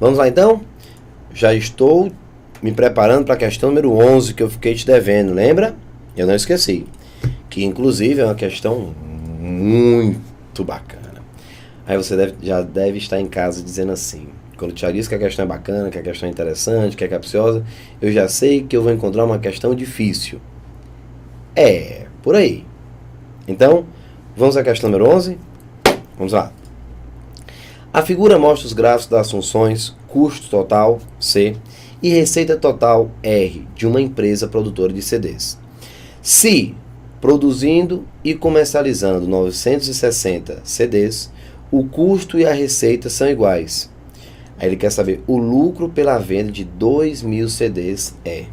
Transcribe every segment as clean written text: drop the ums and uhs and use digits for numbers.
Vamos lá então? Já estou me preparando para a questão número 11 que eu fiquei te devendo, lembra? Eu não esqueci. Que inclusive é uma questão muito bacana. Aí você já deve estar em casa dizendo assim: quando o Thiago diz que a questão é bacana, que a questão é interessante, que é capciosa, eu já sei que eu vou encontrar uma questão difícil. É, por aí. Então, vamos à questão número 11? Vamos lá. A figura mostra os gráficos das funções custo total, C, e receita total, R, de uma empresa produtora de CDs. Se, produzindo e comercializando 960 CDs, o custo e a receita são iguais. Aí ele quer saber o lucro pela venda de 2.000 CDs é.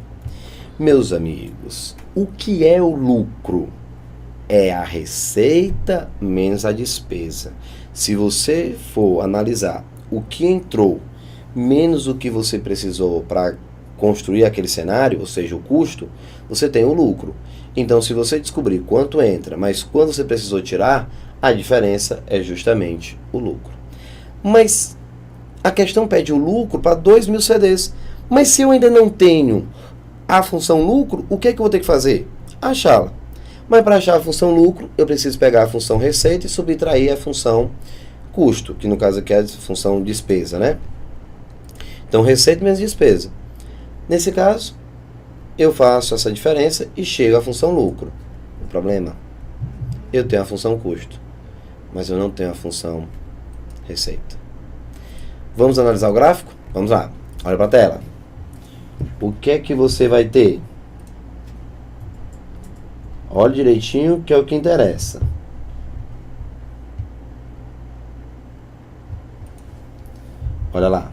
Meus amigos, o que é o lucro? É a receita menos a despesa. Se você for analisar o que entrou menos o que você precisou para construir aquele cenário, ou seja, o custo, você tem o lucro. Então, se você descobrir quanto entra, mas quanto você precisou tirar, a diferença é justamente o lucro. Mas a questão pede o lucro para 2.000 CDs. Mas se eu ainda não tenho a função lucro, o que é que eu vou ter que fazer? Achá-la. Mas para achar a função lucro, eu preciso pegar a função receita e subtrair a função custo, que no caso aqui é a função despesa, né? Então, receita menos despesa. Nesse caso, eu faço essa diferença e chego à função lucro. O problema, eu tenho a função custo, mas eu não tenho a função receita. Vamos analisar o gráfico? Vamos lá. Olha para a tela. O que é que você vai ter? Olha direitinho, que é o que interessa. Olha lá.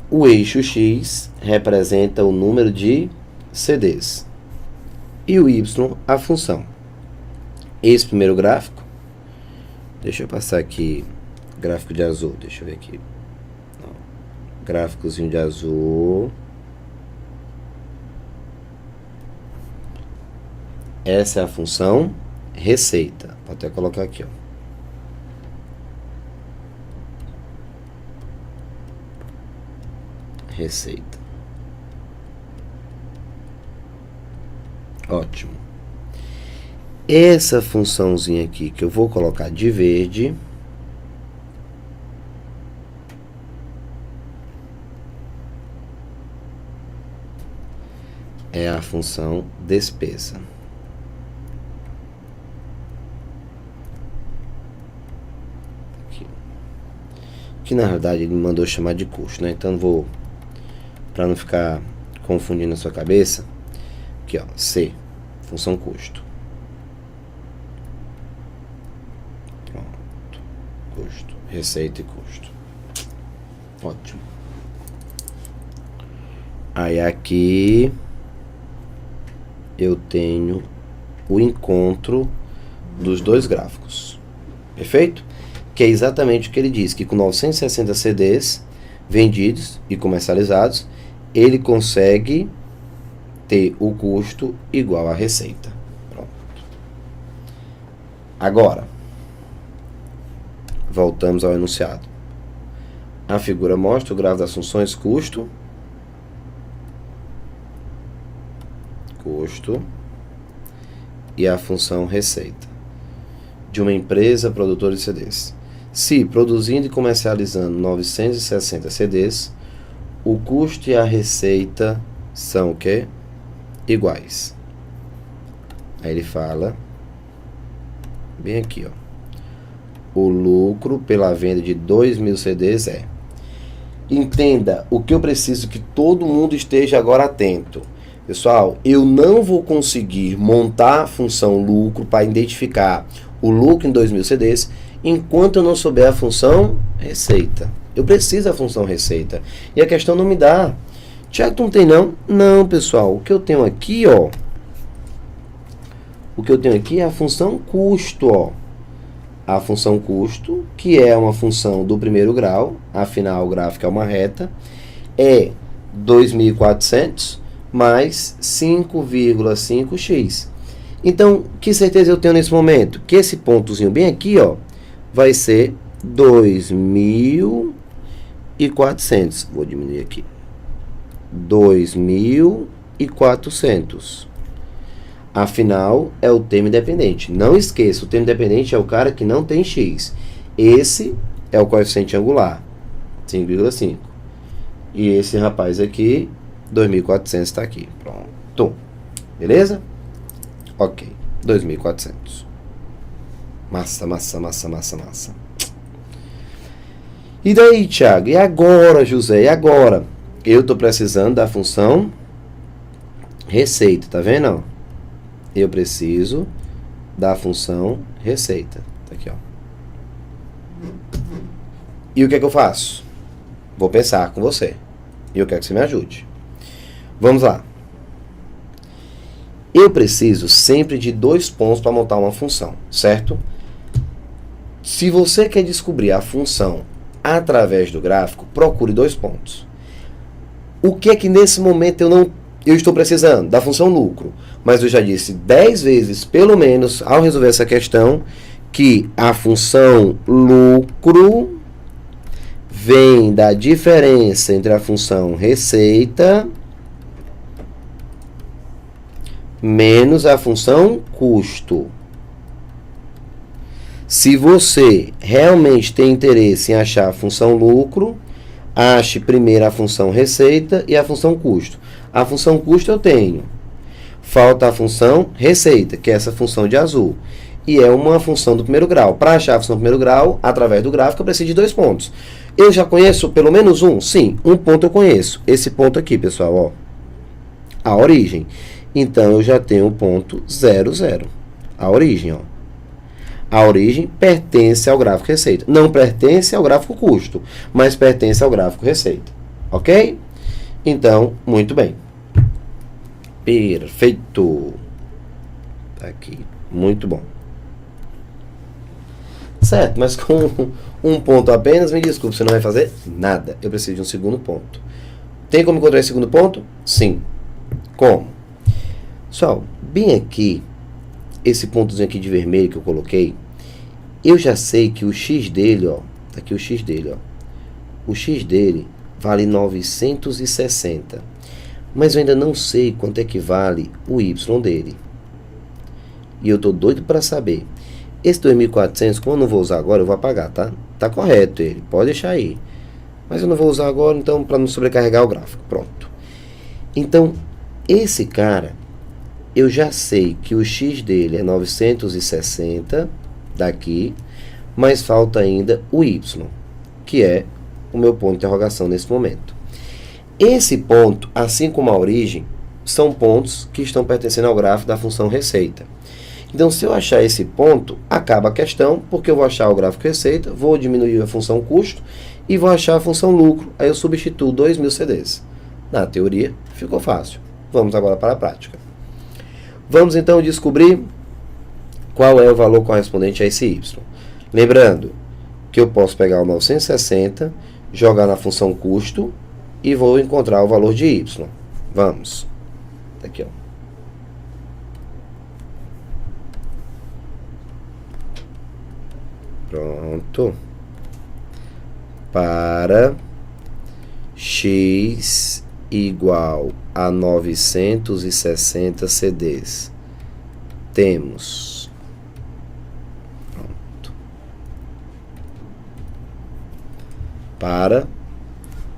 O eixo X representa o número de CDs e o Y a função. Esse primeiro gráfico, deixa eu passar aqui, gráfico de azul, deixa eu ver aqui. Gráficozinho de azul. Essa é a função receita. Vou até colocar aqui, ó. Receita. Ótimo. Essa funçãozinha aqui que eu vou colocar de verde é a função despesa. Aqui. Que na verdade ele me mandou chamar de custo, né? Então vou, para não ficar confundindo a sua cabeça, aqui ó, C, função custo. Pronto. Custo, receita e custo. Ótimo. Aí aqui eu tenho o encontro dos dois gráficos. Perfeito? Que é exatamente o que ele diz, que com 960 CDs vendidos e comercializados, ele consegue ter o custo igual à receita. Pronto. Agora, voltamos ao enunciado. A figura mostra o gráfico das funções custo, e a função receita de uma empresa produtora de CDs. Se, produzindo e comercializando 960 CDs, o custo e a receita são o quê? Iguais. Aí ele fala, bem aqui, ó, o lucro pela venda de 2.000 CDs é. Entenda o que eu preciso que todo mundo esteja agora atento. Pessoal, eu não vou conseguir montar a função lucro para identificar o lucro em 2.000 CDs enquanto eu não souber a função receita. Eu preciso da função receita. E a questão não me dá. Tiago, tu não tem não? Não, pessoal. O que eu tenho aqui, ó. O que eu tenho aqui é a função custo, ó. A função custo, que é uma função do primeiro grau, afinal o gráfico é uma reta, é 2.400 mais 5,5x. Então, que certeza eu tenho nesse momento? Que esse pontozinho bem aqui, ó, vai ser 2.400. Vou diminuir aqui. 2.400. Afinal, é o termo independente. Não esqueça, o termo independente é o cara que não tem x. Esse é o coeficiente angular, 5,5. E esse rapaz aqui, 2.400, está aqui. Pronto. Beleza? Ok. 2.400. Massa. E daí, Thiago? E agora, José? E agora? Eu estou precisando da função receita, tá vendo? Eu preciso da função receita. Tá aqui, ó. E o que é que eu faço? Vou pensar com você. E eu quero que você me ajude. Vamos lá. Eu preciso sempre de 2 pontos para montar uma função, certo? Se você quer descobrir a função através do gráfico, procure 2 pontos. O que é que nesse momento eu estou precisando? Da função lucro. Mas eu já disse 10 vezes, pelo menos, ao resolver essa questão, que a função lucro vem da diferença entre a função receita menos a função custo. Se você realmente tem interesse em achar a função lucro, ache primeiro a função receita e a função custo. A função custo eu tenho. Falta a função receita, que é essa função de azul. E é uma função do primeiro grau. Para achar a função do primeiro grau, através do gráfico, eu preciso de 2 pontos. Eu já conheço pelo menos um? Sim, um ponto eu conheço. Esse ponto aqui, pessoal, ó. A origem. Então, eu já tenho o ponto 0, 0. A origem, ó. A origem pertence ao gráfico receita. Não pertence ao gráfico custo, mas pertence ao gráfico receita. Ok? Então, muito bem. Perfeito. Tá aqui. Muito bom. Certo, mas com um ponto apenas, me desculpe, você não vai fazer nada. Eu preciso de um segundo ponto. Tem como encontrar esse segundo ponto? Sim. Como? Pessoal, bem aqui, esse pontozinho aqui de vermelho que eu coloquei, eu já sei que o x dele, ó, tá aqui o x dele, ó. O x dele vale 960. Mas eu ainda não sei quanto é que vale o y dele. E eu tô doido para saber. Esse 2.400, como eu não vou usar agora, eu vou apagar, tá? Tá correto ele, pode deixar aí. Mas eu não vou usar agora, então, para não sobrecarregar o gráfico. Pronto. Então, esse cara, eu já sei que o x dele é 960 daqui, mas falta ainda o y, que é o meu ponto de interrogação nesse momento. Esse ponto, assim como a origem, são pontos que estão pertencendo ao gráfico da função receita. Então, se eu achar esse ponto, acaba a questão, porque eu vou achar o gráfico receita, vou diminuir a função custo e vou achar a função lucro. Aí eu substituo 2.000 CDs. Na teoria, ficou fácil. Vamos agora para a prática. Vamos então descobrir qual é o valor correspondente a esse y. Lembrando que eu posso pegar o 960, jogar na função custo e vou encontrar o valor de y. Vamos. Tá aqui, ó. Pronto. Para x igual a 960 CDs, temos, pronto, para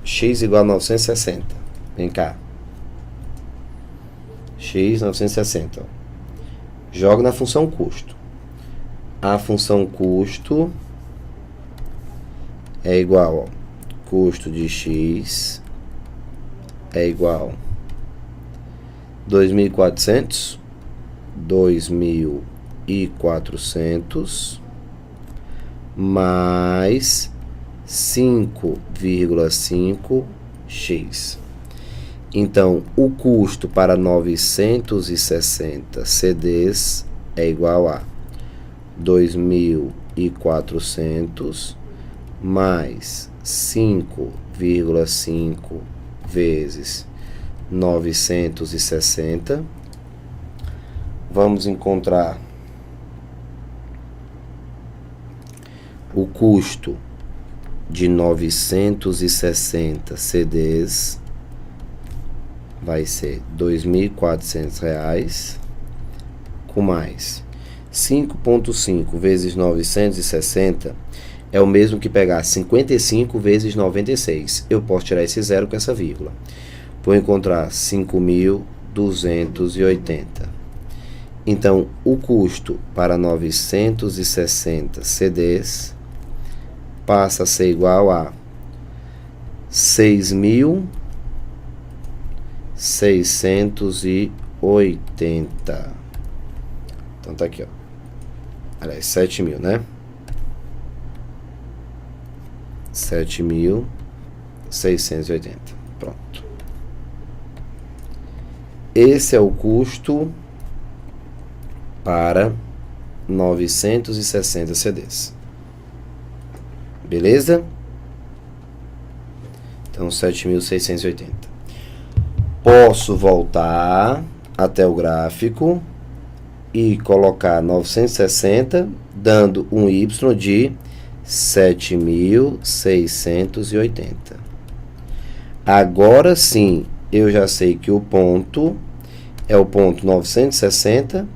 x igual a 960, vem cá, x 960, ó. Jogo na função custo. A função custo é igual, ó, custo de x é igual 2.400 mais 5,5x. Então, o custo para 960 CDs é igual a 2.400 mais 5,5 vezes 960. Vamos encontrar o custo de 960 CDs vai ser R$ 2.400, com mais 5,5 vezes 960 é o mesmo que pegar 55 vezes 96. Eu posso tirar esse zero com essa vírgula. Vou encontrar 5.280. Então, o custo para 960 CDs passa a ser igual a 6.680. Então tá aqui, ó. Aliás, 7.000, né? 7.680. Pronto. Esse é o custo para 960 CDs. Beleza? Então, 7.680. Posso voltar até o gráfico e colocar 960, dando um Y de 7.680. Agora sim, eu já sei que o ponto é o ponto 960,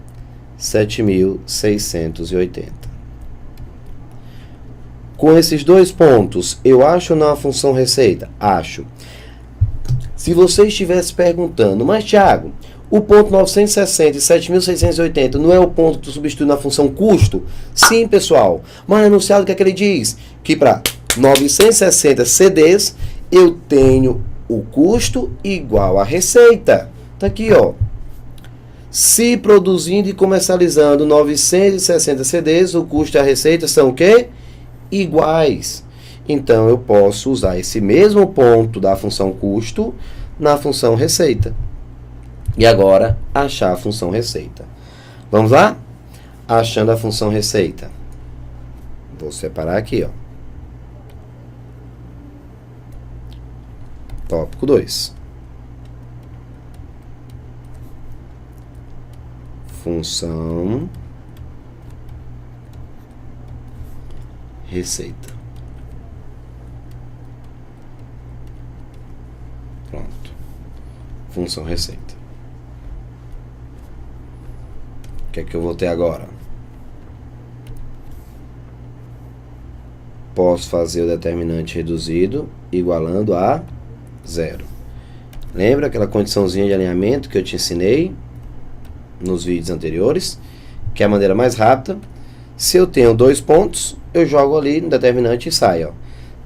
7.680. Com esses dois pontos, eu acho ou não a função receita? Acho. Se você estivesse perguntando, mas Thiago, o ponto 960 e 7.680 não é o ponto que tu substitui na função custo? Sim, pessoal. Mas no enunciado, o que é que ele diz? Que para 960 CDs, eu tenho o custo igual à receita. Tá aqui, ó. Se produzindo e comercializando 960 CDs, o custo e a receita são o quê? Iguais. Então, eu posso usar esse mesmo ponto da função custo na função receita. E agora, achar a função receita. Vamos lá? Achando a função receita. Vou separar aqui, ó. Tópico 2. Função receita. Pronto. Função receita. O que é que eu vou ter agora? Posso fazer o determinante reduzido igualando a zero. Lembra aquela condiçãozinha de alinhamento que eu te ensinei nos vídeos anteriores? Que é a maneira mais rápida. Se eu tenho dois pontos, eu jogo ali no determinante e sai, ó.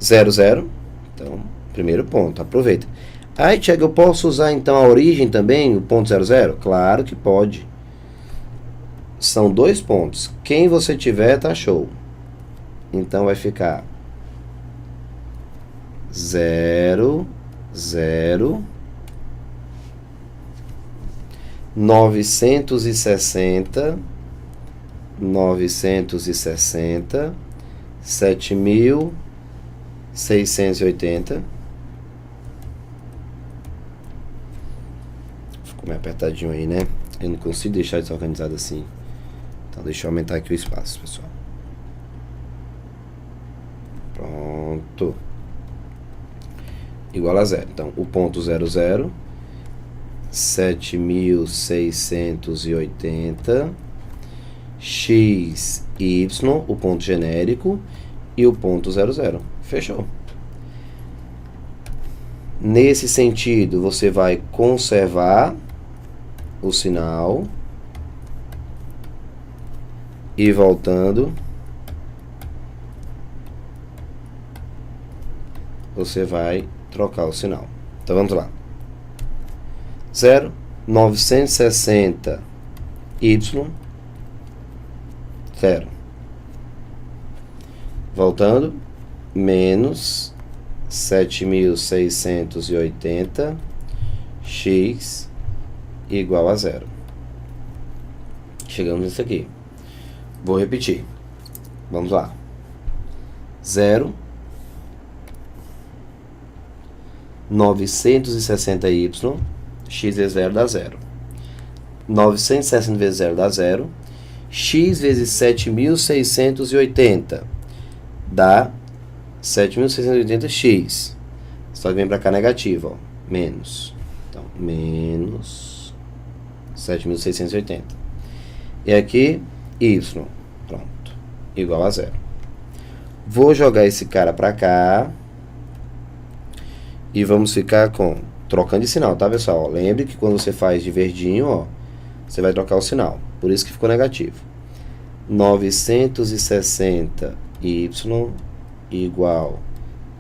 0, 0. Então, primeiro ponto, aproveita. Aí, Thiago, eu posso usar então a origem também, o ponto 0, 0? Claro que pode. São dois pontos. Quem você tiver, tá show. Então, vai ficar 0, 0, 960, 960, 7.680. Ficou meio apertadinho aí, né? Eu não consigo deixar desorganizado assim. Então, deixa eu aumentar aqui o espaço, pessoal. Pronto. Igual a zero. Então, o ponto 0, 0, 7.680, x, y, o ponto genérico, e o ponto 0, 0. Fechou. Nesse sentido, você vai conservar o sinal e voltando, você vai trocar o sinal. Então, vamos lá. 0, 960, y, 0. Voltando, menos 7.680, x igual a 0. Chegamos nisso aqui. Vou repetir. Vamos lá. 0, 960y, x vezes 0 dá 0. 960 vezes 0 dá 0. X vezes 7.680 dá 7.680x. Só que vem para cá negativo, ó, menos. Então, menos 7.680. E aqui, y, pronto, igual a 0. Vou jogar esse cara para cá. E vamos ficar com, trocando de sinal, tá, pessoal? Ó, lembre que quando você faz de verdinho, ó, você vai trocar o sinal. Por isso que ficou negativo. 960y igual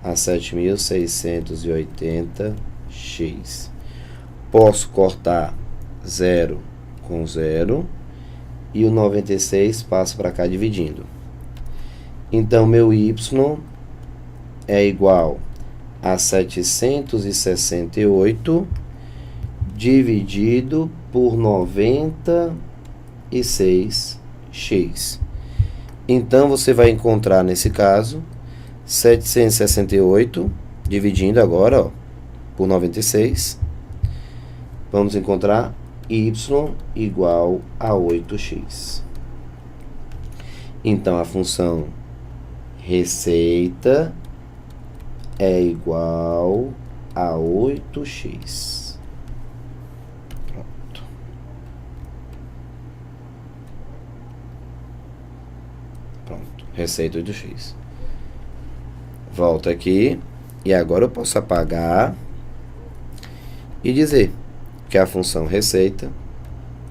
a 7.680x. Posso cortar 0 com 0. E o 96 passa para cá dividindo. Então, meu y é igual a 768 dividido por 96x. Então, você vai encontrar, nesse caso, 768, dividindo agora, ó, por 96. Vamos encontrar y igual a 8x. Então, a função receita é igual a 8x. Pronto. Pronto. Receita 8x. Volto aqui. E agora eu posso apagar e dizer que a função receita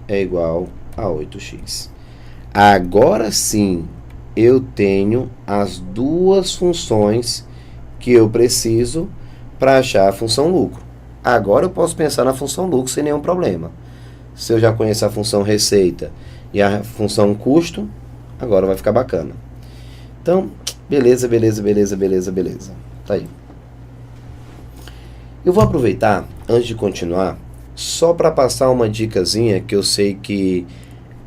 é igual a 8x. Agora sim, eu tenho as duas funções que eu preciso para achar a função lucro. Agora eu posso pensar na função lucro sem nenhum problema. Se eu já conheço a função receita e a função custo, agora vai ficar bacana. Então, beleza. Tá aí. Eu vou aproveitar, antes de continuar, só para passar uma dicasinha que eu sei que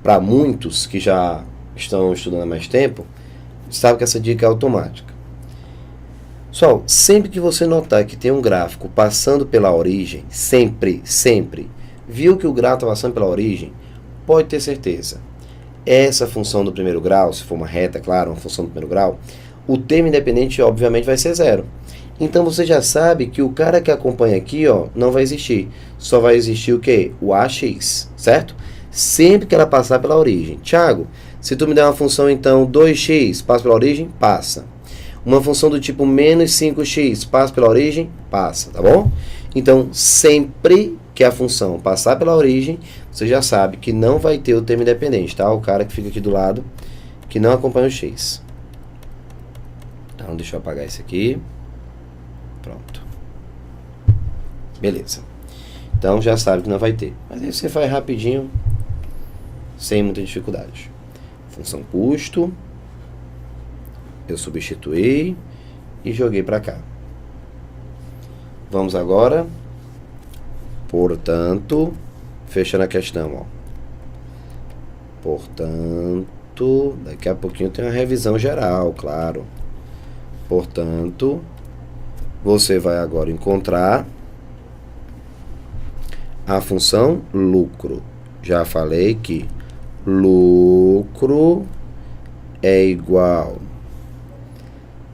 para muitos que já estão estudando há mais tempo, sabe que essa dica é automática. Pessoal, sempre que você notar que tem um gráfico passando pela origem, sempre, viu que o gráfico está passando pela origem, pode ter certeza. Essa função do primeiro grau, se for uma reta, claro, uma função do primeiro grau, o termo independente, obviamente, vai ser 0. Então, você já sabe que o cara que acompanha aqui, ó, não vai existir. Só vai existir o quê? O AX, certo? Sempre que ela passar pela origem. Thiago, se tu me der uma função, então, 2x, passa pela origem? Passa. Uma função do tipo menos 5x, passa pela origem? Passa, tá bom? Então, sempre que a função passar pela origem, você já sabe que não vai ter o termo independente, tá? O cara que fica aqui do lado, que não acompanha o x. Então, deixa eu apagar esse aqui. Pronto. Beleza. Então, já sabe que não vai ter. Mas aí você faz rapidinho, sem muita dificuldade. Função custo. Eu substituí e joguei para cá. Vamos agora, portanto, fechando a questão, ó. Portanto, daqui a pouquinho tem uma revisão geral, claro. Portanto, você vai agora encontrar a função lucro. Já falei que lucro é igual.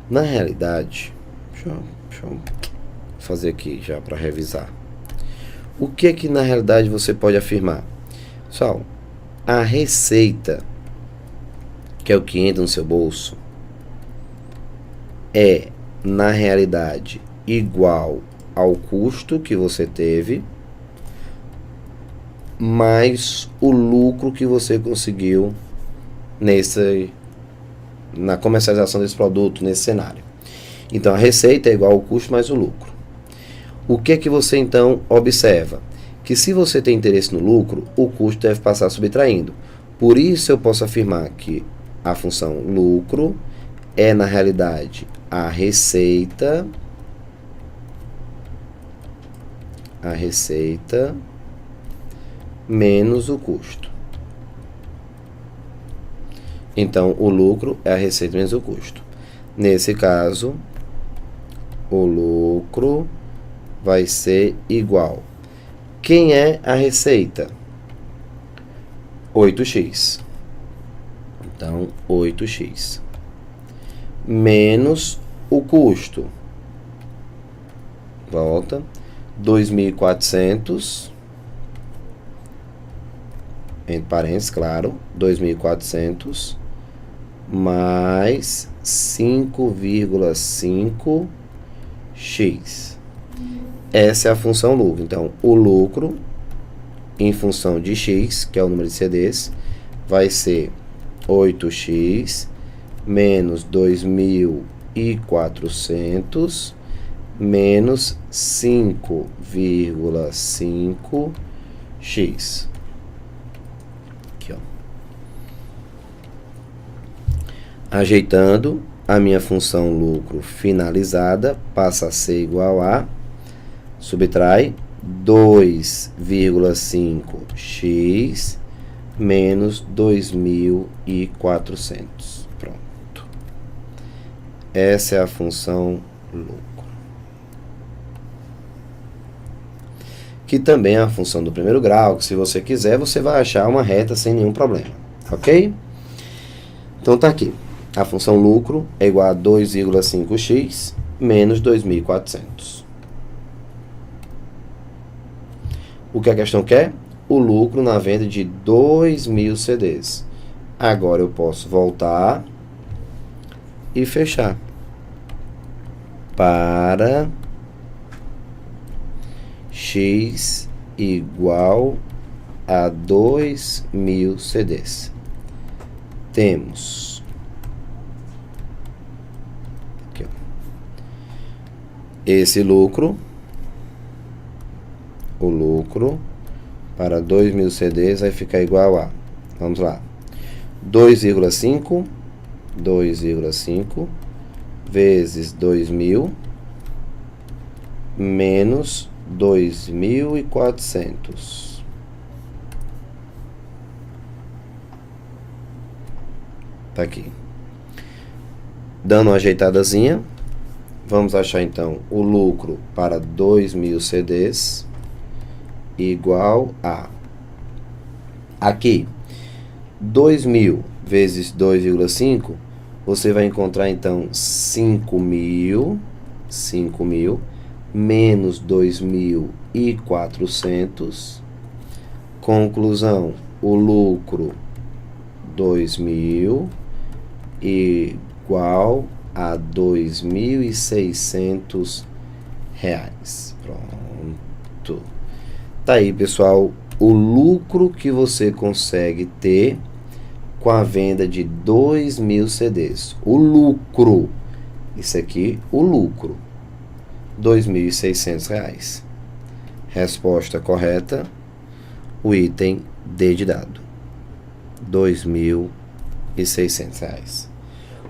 Na realidade, deixa eu fazer aqui já para revisar. O que é que na realidade você pode afirmar? Pessoal, a receita, que é o que entra no seu bolso, é, na realidade, igual ao custo que você teve, mais o lucro que você conseguiu na comercialização desse produto, nesse cenário. Então, a receita é igual ao custo mais o lucro. O que é que você, então, observa? Que se você tem interesse no lucro, o custo deve passar subtraindo. Por isso, eu posso afirmar que a função lucro é, na realidade, a receita menos o custo. Então, o lucro é a receita menos o custo. Nesse caso, o lucro vai ser igual. Quem é a receita? 8x. Então, 8x. menos o custo. Volta. 2.400, entre parênteses, claro, 2.400 mais 5,5x. Essa é a função lucro. Então, o lucro em função de x, que é o número de CDs, vai ser 8x menos 2.400 menos 5,5x. Aqui, ó. Ajeitando, a minha função lucro finalizada passa a ser igual a, subtrai, 2,5x menos 2.400. Pronto. Essa é a função lucro. Que também é a função do primeiro grau, que se você quiser, você vai achar uma reta sem nenhum problema, ok? Então tá aqui, a função lucro é igual a 2,5x menos 2.400. O que a questão quer? O lucro na venda de 2.000 CDs. Agora eu posso voltar e fechar. Para x igual a 2.000 CDs. Temos aqui, ó, esse lucro, o lucro para 2.000 CDs vai ficar igual a, vamos lá, 2,5 vezes 2.000 menos 2.400. Tá aqui. Dando uma ajeitadazinha, vamos achar então o lucro para 2.000 CDs igual a, aqui, 2.000 vezes 2,5, você vai encontrar então 5.000 menos 2.400. Conclusão, o lucro 2.000 igual a 2.600 reais. Pronto. Tá aí, pessoal, o lucro que você consegue ter com a venda de 2.000 CDs. O lucro. Isso aqui, o lucro. R$ 2.600. Resposta correta, o item D de dado. R$ 2.600.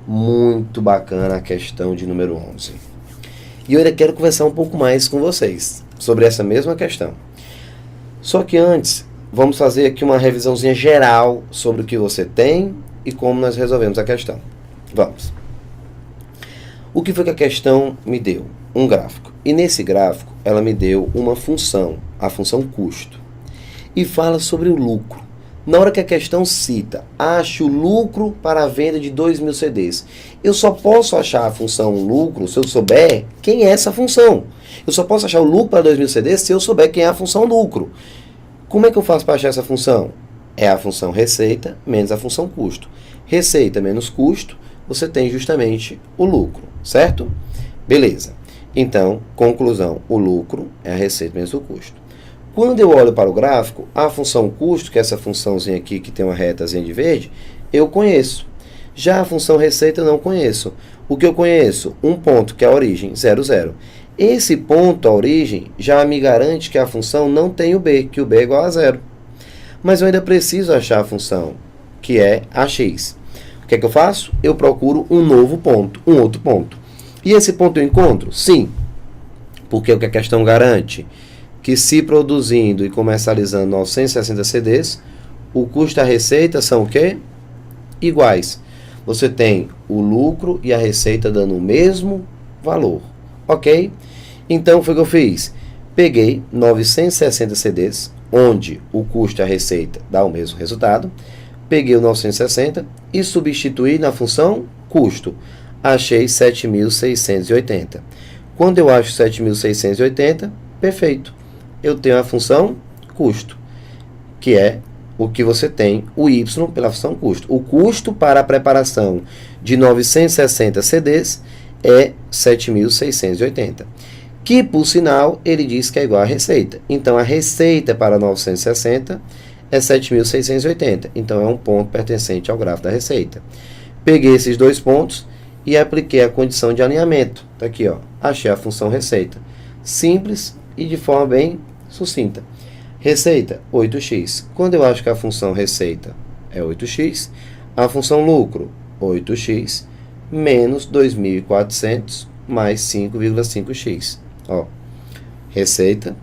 Muito bacana a questão de número 11. E eu ainda quero conversar um pouco mais com vocês sobre essa mesma questão. Só que antes, vamos fazer aqui uma revisãozinha geral sobre o que você tem e como nós resolvemos a questão. Vamos. O que foi que a questão me deu? Um gráfico. E nesse gráfico, ela me deu uma função, a função custo. E fala sobre o lucro. Na hora que a questão cita, ache o lucro para a venda de 2.000 CDs. Eu só posso achar a função lucro se eu souber quem é essa função. Eu só posso achar o lucro para 2.000 CDs se eu souber quem é a função lucro. Como é que eu faço para achar essa função? É a função receita menos a função custo. Receita menos custo, você tem justamente o lucro, certo? Beleza. Então, conclusão, o lucro é a receita menos o custo. Quando eu olho para o gráfico, a função custo, que é essa funçãozinha aqui que tem uma retazinha de verde, eu conheço. Já a função receita eu não conheço. O que eu conheço? Um ponto, que é a origem, 0, 0. Esse ponto, a origem, já me garante que a função não tem o b, que o b é igual a 0. Mas eu ainda preciso achar a função, que é a x. O que é que eu faço? Eu procuro um novo ponto, um outro ponto. E esse ponto eu encontro? Sim. Porque o que a questão garante? Que se produzindo e comercializando 960 CDs, o custo e a receita são o quê? Iguais. Você tem o lucro e a receita dando o mesmo valor. Ok? Então, foi o que eu fiz. Peguei 960 CDs, onde o custo e a receita dá o mesmo resultado. Peguei o 960 e substituí na função custo. achei 7.680. Quando eu acho 7.680, perfeito. Eu tenho a função custo, que é o que você tem, o y pela função custo. O custo para a preparação de 960 CDs é 7.680. Que, por sinal, ele diz que é igual à receita. Então, a receita para 960 é 7.680. Então, é um ponto pertencente ao gráfico da receita. Peguei esses dois pontos e apliquei a condição de alinhamento. Está aqui, ó. Achei a função receita. Simples e de forma bem sucinta. Receita, 8x. Quando eu acho que a função receita é 8x, a função lucro, 8x, menos 2.400 mais 5,5x. Ó, receita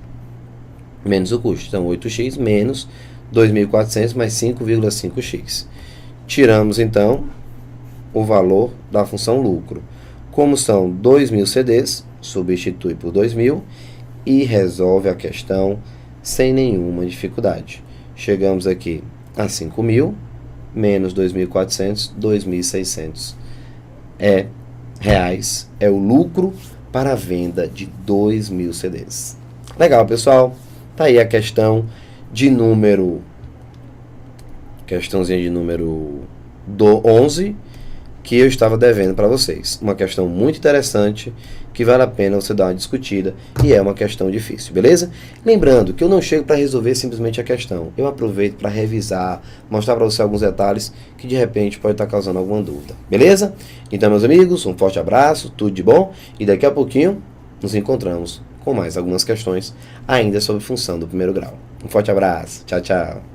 menos o custo. Então, 8x menos 2.400 mais 5,5x. Tiramos, então, o valor da função lucro. Como são 2.000 CDs, substitui por 2.000 e resolve a questão sem nenhuma dificuldade. Chegamos aqui a 5.000 menos 2.400, 2.600 reais é o lucro para a venda de 2.000 CDs. Legal, pessoal? Tá aí a questãozinha de número 11 que eu estava devendo para vocês. Uma questão muito interessante, que vale a pena você dar uma discutida, e é uma questão difícil, beleza? Lembrando que eu não chego para resolver simplesmente a questão, eu aproveito para revisar, mostrar para você alguns detalhes que de repente pode estar causando alguma dúvida, beleza? Então, meus amigos, um forte abraço, tudo de bom, e daqui a pouquinho nos encontramos com mais algumas questões ainda sobre função do primeiro grau. Um forte abraço, tchau, tchau!